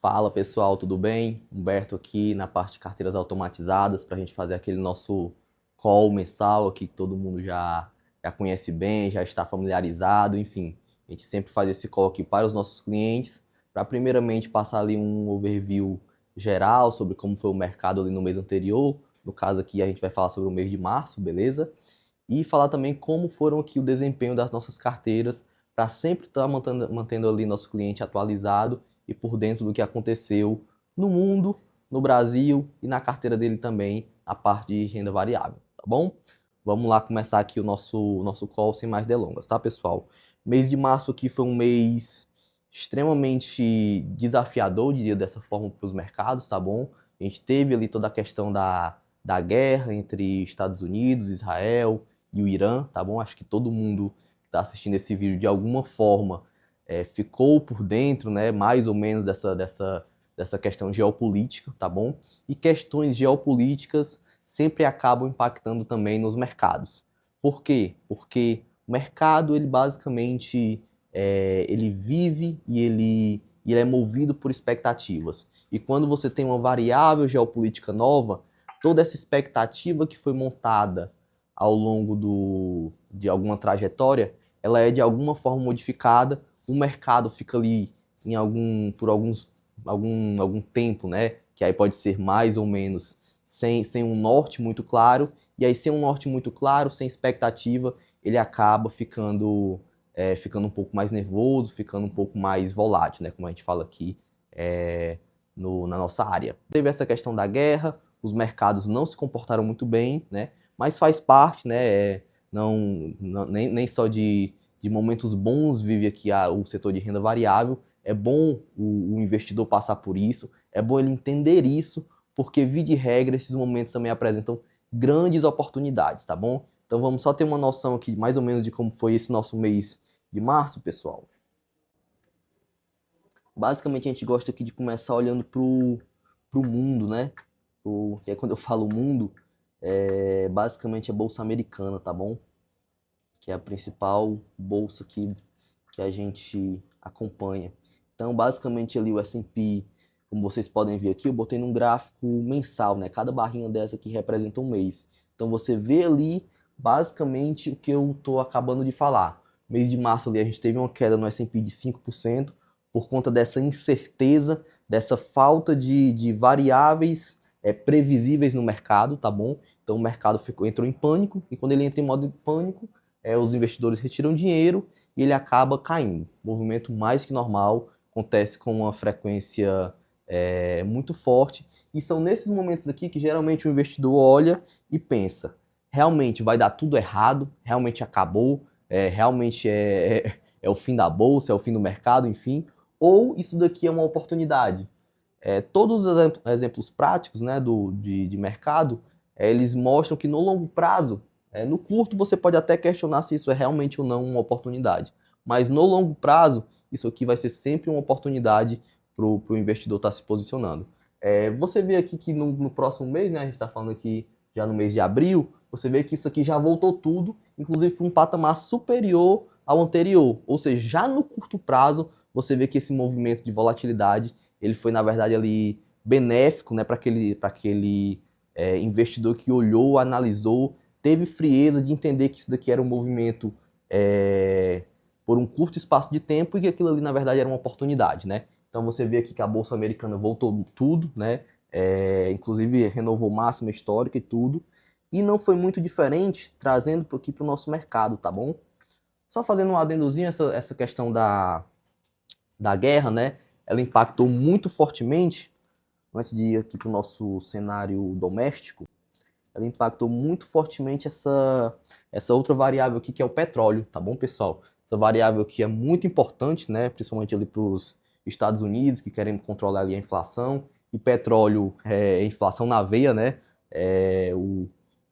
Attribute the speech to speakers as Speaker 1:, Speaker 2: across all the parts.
Speaker 1: Fala pessoal, tudo bem? Humberto aqui na parte de carteiras automatizadas para a gente fazer aquele nosso call mensal aqui que todo mundo já conhece bem, já está familiarizado, enfim. A gente sempre faz esse call aqui para os nossos clientes, para primeiramente passar ali um overview geral sobre como foi o mercado ali no mês anterior. No caso aqui a gente vai falar sobre o mês de março, beleza? E falar também como foram aqui o desempenho das nossas carteiras para sempre estar mantendo ali nosso cliente atualizado e por dentro do que aconteceu no mundo, no Brasil e na carteira dele também, a parte de renda variável, tá bom? Vamos lá começar aqui o nosso call sem mais delongas, tá, pessoal? Mês de março aqui foi um mês extremamente desafiador, diria dessa forma, para os mercados, tá bom? A gente teve ali toda a questão da guerra entre Estados Unidos, Israel e o Irã, tá bom? Acho que todo mundo que está assistindo esse vídeo de alguma forma ficou por dentro, né, mais ou menos dessa questão geopolítica, tá bom? E questões geopolíticas sempre acabam impactando também nos mercados. Por quê? Porque o mercado, ele basicamente, ele vive e ele é movido por expectativas. E quando você tem uma variável geopolítica nova, toda essa expectativa que foi montada ao longo de alguma trajetória, ela é de alguma forma modificada, o mercado fica ali por algum tempo, né? Que aí pode ser mais ou menos sem um norte muito claro, e aí sem um norte muito claro, sem expectativa, ele acaba ficando um pouco mais nervoso, ficando um pouco mais volátil, né? Como a gente fala aqui na nossa área. Teve essa questão da guerra, os mercados não se comportaram muito bem, né? Mas faz parte, né? Nem só de momentos bons vive aqui o setor de renda variável. É bom o investidor passar por isso, é bom ele entender isso, porque, via de regra, esses momentos também apresentam grandes oportunidades, tá bom? Então vamos só ter uma noção aqui mais ou menos de como foi esse nosso mês de março, pessoal. Basicamente a gente gosta aqui de começar olhando pro mundo, né? Que é quando eu falo mundo, basicamente a Bolsa Americana, tá bom? Que é a principal bolsa que a gente acompanha. Então, basicamente ali o S&P, como vocês podem ver aqui, eu botei num gráfico mensal, né? Cada barrinha dessa aqui representa um mês. Então, você vê ali basicamente o que eu estou acabando de falar. Mês de março ali a gente teve uma queda no S&P de 5% por conta dessa incerteza, dessa falta de variáveis previsíveis no mercado, tá bom? Então, o mercado entrou em pânico, e quando ele entra em modo de pânico, os investidores retiram dinheiro e ele acaba caindo. Movimento mais que normal, acontece com uma frequência muito forte, e são nesses momentos aqui que geralmente o investidor olha e pensa, realmente vai dar tudo errado, realmente acabou, realmente é o fim da bolsa, é o fim do mercado, enfim, ou isso daqui é uma oportunidade. Todos os exemplos práticos, né, de mercado, eles mostram que no longo prazo, no curto você pode até questionar se isso é realmente ou não uma oportunidade, mas no longo prazo, isso aqui vai ser sempre uma oportunidade para o investidor estar se posicionando. Você vê aqui que no próximo mês, né, a gente está falando aqui já no mês de abril, você vê que isso aqui já voltou tudo, inclusive para um patamar superior ao anterior, ou seja, já no curto prazo, você vê que esse movimento de volatilidade ele foi, na verdade, ali benéfico, né, para aquele investidor que olhou, analisou, teve frieza de entender que isso daqui era um movimento por um curto espaço de tempo e que aquilo ali, na verdade, era uma oportunidade, né? Então você vê aqui que a Bolsa Americana voltou tudo, né? Inclusive renovou máxima histórica e tudo. E não foi muito diferente trazendo aqui para o nosso mercado, tá bom? Só fazendo um adendozinho, essa questão da guerra, né? Ela impactou muito fortemente, antes de ir aqui para o nosso cenário doméstico, ela impactou muito fortemente essa outra variável aqui, que é o petróleo, tá bom, pessoal? Essa variável aqui é muito importante, né? Principalmente ali para os Estados Unidos, que querem controlar ali a inflação, e petróleo é inflação na veia, né?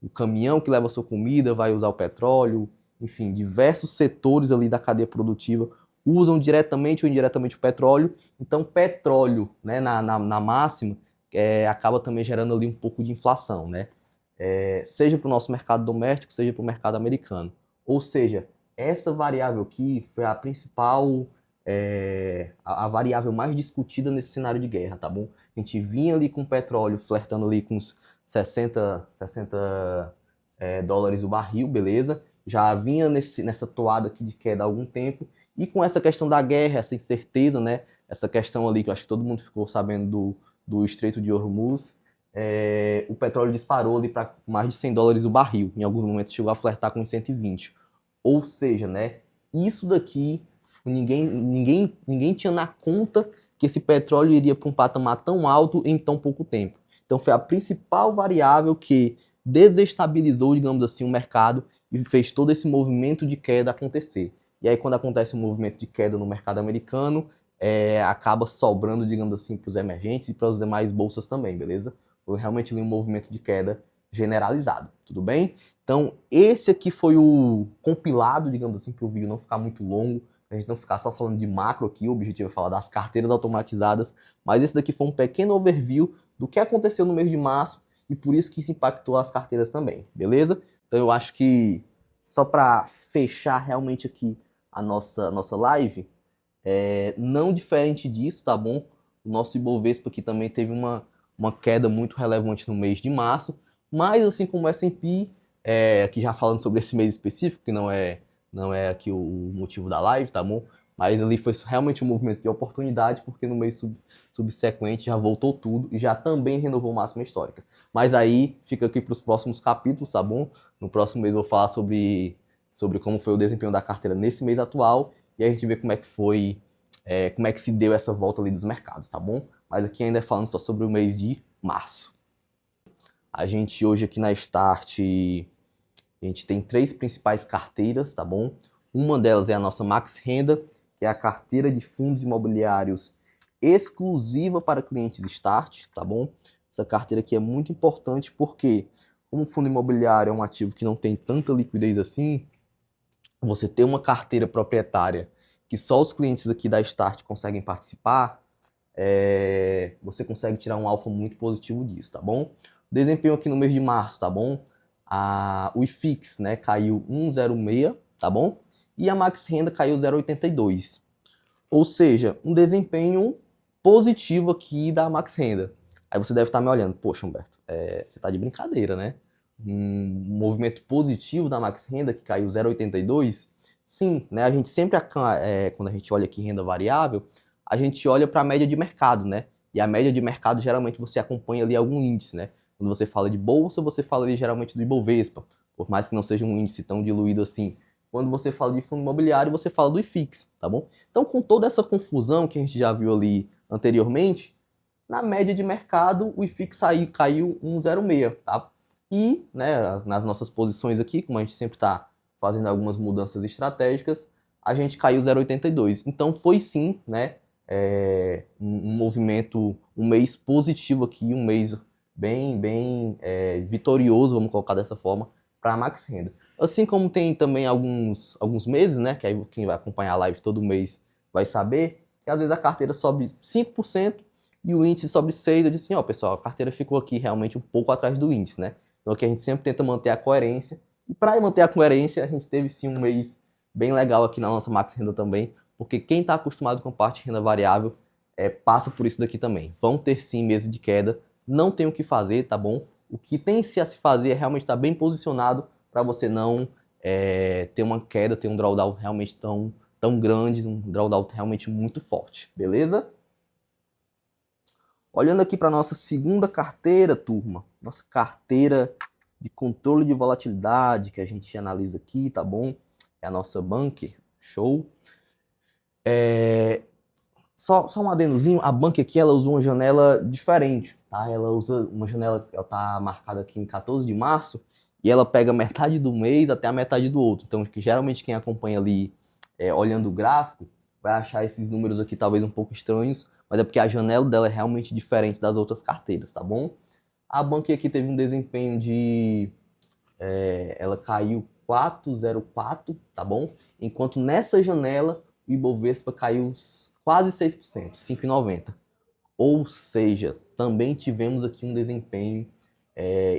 Speaker 1: O caminhão que leva a sua comida vai usar o petróleo, enfim, diversos setores ali da cadeia produtiva usam diretamente ou indiretamente o petróleo. Então, petróleo, né, na máxima, acaba também gerando ali um pouco de inflação, né? Seja para o nosso mercado doméstico, seja para o mercado americano. Ou seja, essa variável aqui foi a principal a variável mais discutida nesse cenário de guerra, tá bom? A gente vinha ali com o petróleo flertando ali com uns 60 dólares o barril, beleza? Já vinha nessa toada aqui de queda há algum tempo, e com essa questão da guerra, essa incerteza, né? Essa questão ali que eu acho que todo mundo ficou sabendo do Estreito de Hormuz, o petróleo disparou ali para mais de 100 dólares o barril. Em alguns momentos chegou a flertar com 120. Ou seja, né? Isso daqui, ninguém tinha na conta que esse petróleo iria para um patamar tão alto em tão pouco tempo. Então foi a principal variável que desestabilizou, digamos assim, o mercado e fez todo esse movimento de queda acontecer. E aí, quando acontece um movimento de queda no mercado americano, acaba sobrando, digamos assim, para os emergentes e para as demais bolsas também, beleza? Foi realmente um movimento de queda generalizado, tudo bem? Então, esse aqui foi o compilado, digamos assim, para o vídeo não ficar muito longo, a gente não ficar só falando de macro aqui, o objetivo é falar das carteiras automatizadas, mas esse daqui foi um pequeno overview do que aconteceu no mês de março e por isso que isso impactou as carteiras também, beleza? Então eu acho que, só para fechar realmente aqui a nossa live, não diferente disso, tá bom? O nosso Ibovespa aqui também teve uma queda muito relevante no mês de março, mas assim como o S&P, aqui já falando sobre esse mês específico, que não é aqui o motivo da live, tá bom? Mas ali foi realmente um movimento de oportunidade, porque no mês subsequente já voltou tudo e já também renovou máxima histórica. Mas aí fica aqui para os próximos capítulos, tá bom? No próximo mês eu vou falar sobre como foi o desempenho da carteira nesse mês atual e a gente vê como é que foi, como é que se deu essa volta ali dos mercados, tá bom? Mas aqui ainda é falando só sobre o mês de março. A gente hoje aqui na Start, a gente tem 3 principais carteiras, tá bom? Uma delas é a nossa Max Renda, que é a carteira de fundos imobiliários exclusiva para clientes Start, tá bom? Essa carteira aqui é muito importante porque, como o fundo imobiliário é um ativo que não tem tanta liquidez assim, você ter uma carteira proprietária que só os clientes aqui da Start conseguem participar, você consegue tirar um alfa muito positivo disso, tá bom? Desempenho aqui no mês de março, tá bom? O IFIX, né, caiu 1,06, tá bom? E a Max Renda caiu 0,82. Ou seja, um desempenho positivo aqui da Max Renda. Aí você deve estar me olhando, poxa, Humberto, você está de brincadeira, né? Um movimento positivo da Max Renda que caiu 0,82. Sim, né? A gente sempre, quando a gente olha aqui renda variável, a gente olha para a média de mercado, né? E a média de mercado, geralmente, você acompanha ali algum índice, né? Quando você fala de bolsa, você fala ali geralmente do Ibovespa, por mais que não seja um índice tão diluído assim. Quando você fala de fundo imobiliário, você fala do IFIX, tá bom? Então, com toda essa confusão que a gente já viu ali anteriormente, na média de mercado, o IFIX caiu 1,06, tá? E, né, nas nossas posições aqui, como a gente sempre está fazendo algumas mudanças estratégicas, a gente caiu 0,82. Então, foi sim, né, um movimento, um mês positivo aqui, um mês bem vitorioso, vamos colocar dessa forma, para a Max Renda. Assim como tem também alguns meses, né, que aí quem vai acompanhar a live todo mês vai saber, que às vezes a carteira sobe 5% e o índice sobe 6%. Eu disse assim, ó, pessoal, a carteira ficou aqui realmente um pouco atrás do índice, né? Então aqui a gente sempre tenta manter a coerência. E para manter a coerência, a gente teve sim um mês bem legal aqui na nossa Max Renda também, porque quem está acostumado com a parte de renda variável passa por isso daqui também. Vão ter sim meses de queda, não tem o que fazer, tá bom? O que tem a se fazer é realmente estar bem posicionado para você não ter uma queda, ter um drawdown realmente tão grande, um drawdown realmente muito forte, beleza? Olhando aqui para nossa segunda carteira, turma, nossa carteira de controle de volatilidade que a gente analisa aqui, tá bom? É a nossa Bunker, show. Só um adendozinho, a Bunker aqui ela usa uma janela diferente, tá? Ela usa uma janela, ela tá marcada aqui em 14 de março e ela pega metade do mês até a metade do outro. Então, geralmente quem acompanha ali olhando o gráfico vai achar esses números aqui talvez um pouco estranhos, mas é porque a janela dela é realmente diferente das outras carteiras, tá bom? A Bunker aqui teve um desempenho ela caiu 4,04, tá bom? Enquanto nessa janela o Ibovespa caiu quase 6%, 5,90. Ou seja, também tivemos aqui um desempenho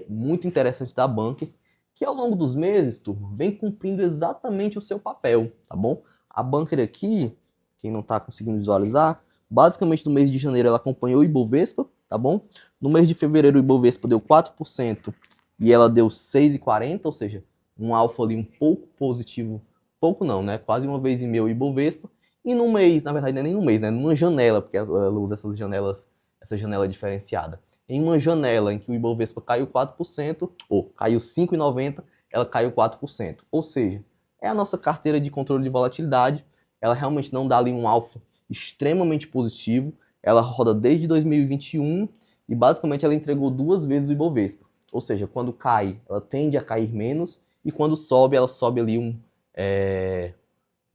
Speaker 1: muito interessante da Bunker, que ao longo dos meses, turma, vem cumprindo exatamente o seu papel, tá bom? A Bunker aqui, quem não está conseguindo visualizar, basicamente no mês de janeiro ela acompanhou o Ibovespa, tá bom? No mês de fevereiro o Ibovespa deu 4% e ela deu 6,40, ou seja, um alfa ali um pouco positivo, pouco não, né? Quase uma vez e meia o Ibovespa. E no mês, na verdade não é nem no mês, né? Numa janela, porque ela usa essas janelas, essa janela diferenciada. Em uma janela em que o Ibovespa caiu 4%, ou caiu 5,90, ela caiu 4%. Ou seja, é a nossa carteira de controle de volatilidade, ela realmente não dá ali um alfa extremamente positivo, ela roda desde 2021 e basicamente ela entregou 2 vezes o Ibovespa. Ou seja, quando cai, ela tende a cair menos e quando sobe, ela sobe ali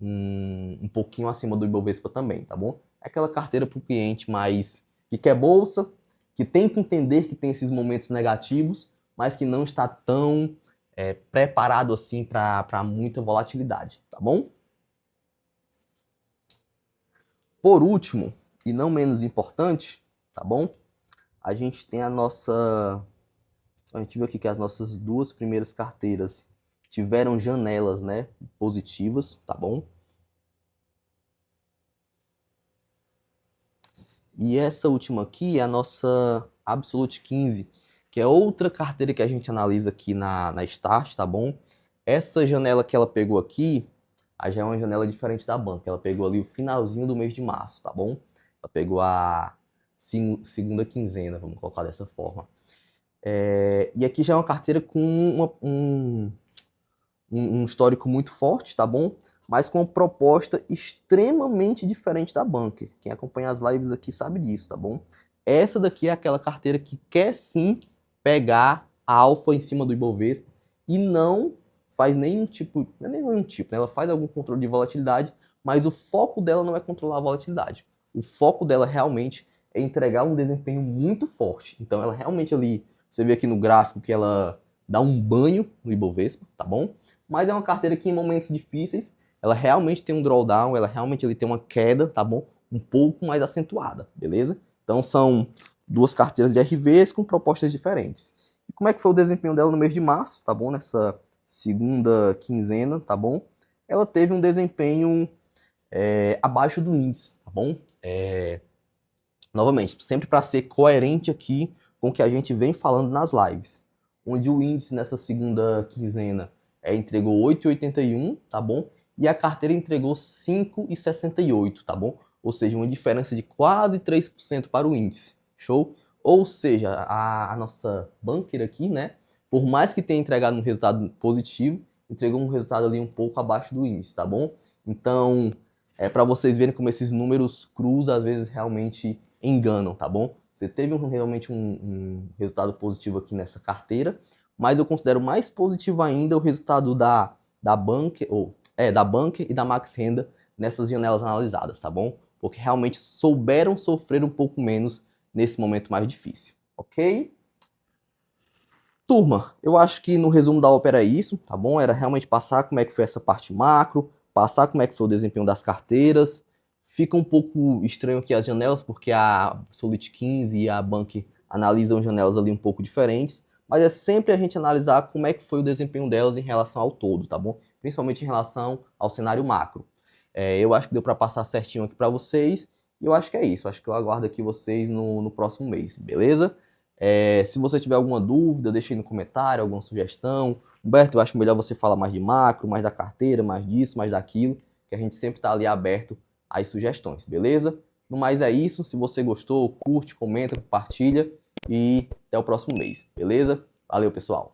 Speaker 1: um pouquinho acima do Ibovespa também, tá bom? É aquela carteira para o cliente mais que quer bolsa, que tem que entender que tem esses momentos negativos, mas que não está tão preparado assim para muita volatilidade, tá bom? Por último, e não menos importante, tá bom? A gente tem a nossa... A gente viu aqui que as nossas 2 primeiras carteiras tiveram janelas, né, positivas, tá bom? E essa última aqui é a nossa Absolute 15, que é outra carteira que a gente analisa aqui na Start, tá bom? Essa janela que ela pegou aqui, já é uma janela diferente da banca. Ela pegou ali o finalzinho do mês de março, tá bom? Ela pegou a segunda quinzena, vamos colocar dessa forma. E aqui já é uma carteira com um histórico muito forte, tá bom? Mas com uma proposta extremamente diferente da Bunker. Quem acompanha as lives aqui sabe disso, tá bom? Essa daqui é aquela carteira que quer sim pegar a alfa em cima do Ibovespa e não faz nenhum tipo, não é nenhum tipo, né? Ela faz algum controle de volatilidade, mas o foco dela não é controlar a volatilidade. O foco dela realmente é entregar um desempenho muito forte. Então ela realmente ali, você vê aqui no gráfico que ela dá um banho no Ibovespa, tá bom? Mas é uma carteira que em momentos difíceis, ela realmente tem um drawdown, ela realmente tem uma queda, tá bom? Um pouco mais acentuada, beleza? Então são 2 carteiras de RVs com propostas diferentes. E como é que foi o desempenho dela no mês de março, tá bom? Nessa segunda quinzena, tá bom? Ela teve um desempenho abaixo do índice, tá bom? Novamente, sempre para ser coerente aqui com o que a gente vem falando nas lives. Onde o índice nessa segunda quinzena entregou 8,81, tá bom? E a carteira entregou 5,68, tá bom? Ou seja, uma diferença de quase 3% para o índice. Show? Ou seja, a nossa bunker aqui, né? Por mais que tenha entregado um resultado positivo, entregou um resultado ali um pouco abaixo do índice, tá bom? Então, para vocês verem como esses números crus às vezes realmente enganam, tá bom? Você teve realmente um resultado positivo aqui nessa carteira, mas eu considero mais positivo ainda o resultado da Bunker, da Bunker e da Max Renda nessas janelas analisadas, tá bom? Porque realmente souberam sofrer um pouco menos nesse momento mais difícil, ok? Turma, eu acho que no resumo da ópera é isso, tá bom? Era realmente passar como é que foi essa parte macro, passar como é que foi o desempenho das carteiras. Fica um pouco estranho aqui as janelas, porque a Solid 15 e a Bank analisam janelas ali um pouco diferentes, mas é sempre a gente analisar como é que foi o desempenho delas em relação ao todo, tá bom? Principalmente em relação ao cenário macro. Eu acho que deu para passar certinho aqui para vocês, e eu acho que é isso. Eu acho que eu aguardo aqui vocês no próximo mês, beleza? Se você tiver alguma dúvida, deixe aí no comentário, alguma sugestão. Humberto, eu acho melhor você falar mais de macro, mais da carteira, mais disso, mais daquilo, que a gente sempre está ali aberto às sugestões, beleza? No mais é isso. Se você gostou, curte, comenta, compartilha e até o próximo mês, beleza? Valeu, pessoal!